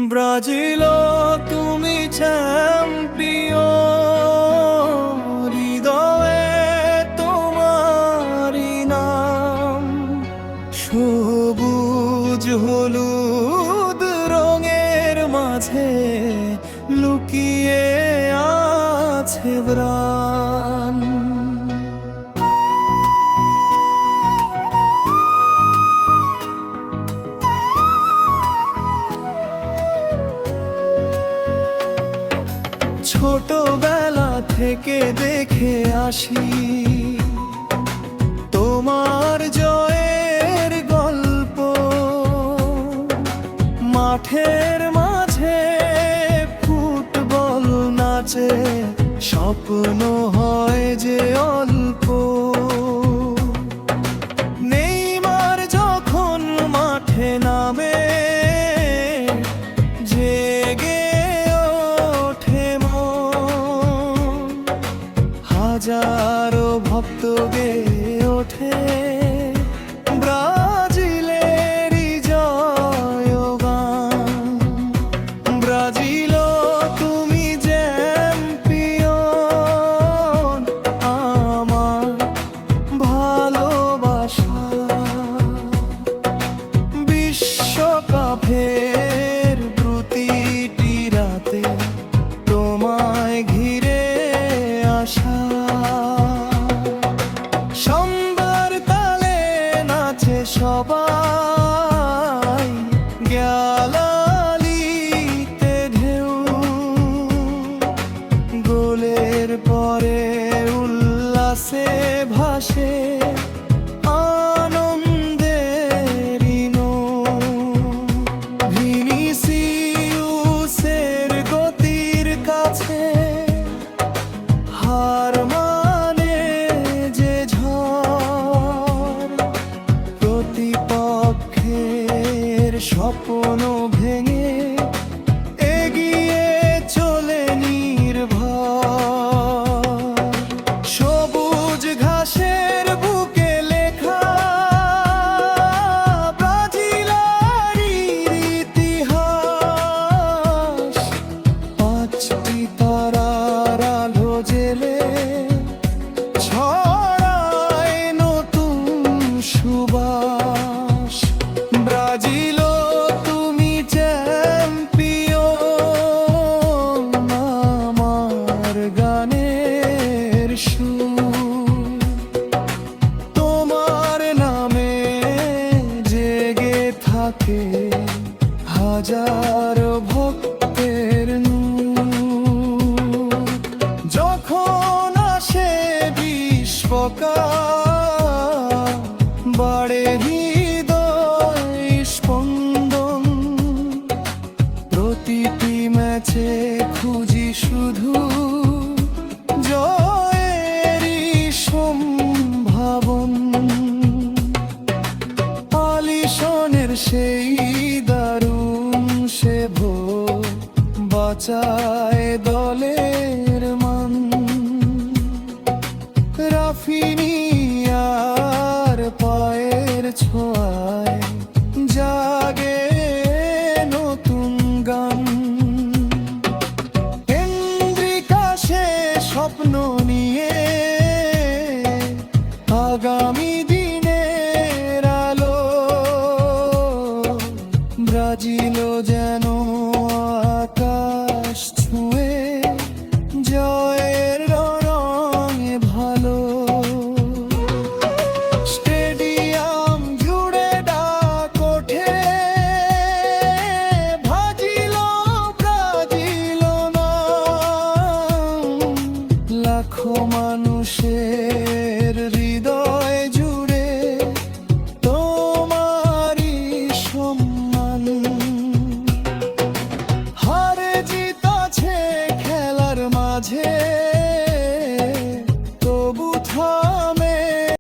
Brazil তুমি champion, হৃদয়ে তোমারই নাম। সবুজ হলুদ রঙের মাঝে লুকিয়ে আছে প্রাণ। ছোটবেলা থেকে দেখে আসি তোমার জয়ের গল্প। মাঠের মাঝে ফুটবল নাচে, স্বপ্ন হয় যে অল্প। নেইমার যখন মাঠে নামে, হাজারো ভক্ত গেয়ে ওঠে ব্রাজিলেরই জয়গান। ব্রাজিল তুমি চ্যাম্পিয়ন, আমার ভালোবাসা। বিশ্বকাপের প্রতিটি রাতে তোমায় ঘিরে আসা। সবাই গ্যালারিতে ঢেউ, গোলের পরে উল্লাসে ভাসে আনন্দেরই নৌ। ভিনিসিউসের গতির কাছে হার মানে যে ঝড়। প্রতিপক্ষের স্বপ্ন ভেঙে এগিয়ে চলে নির্ভয়। সবুজ ঘাসের বুকে লেখা ব্রাজিলের ইতিহাস। পাঁচটি তারার আলো জেলে ছড়ায় নতুন সুবাস। ব্রাজিল তুমি চ্যাম্পিয়ন, আমার গানের সুর। তোমার নামে জেগে থাকে হাজার ভক্তের নূর। যখন আসে বিশ্বকাপ, বাড়ে হৃদয় স্পন্দন। প্রতিটি ম্যাচে খুঁজি শুধু জয়েরই সম্ভাবন। আলিশনের সেই দারুণ সেভ বাঁচায় দলের মান। রাফিনিয়ার পায়ের ছোঁয়ায় জাগে নতুন গান। হেনরিকা সে স্বপ্ন নিয়ে আগামী দিনের আলো। ব্রাজিল যেন আকাশ ছুঁয়ে জয়ের রঙে ভালো। স্টেডিয়াম জুড়ে ডাক ওঠে ব্রাজিল ব্রাজিল নাম। লাখো মানুষের হৃদয় জুড়ে তোমারই সম্মান।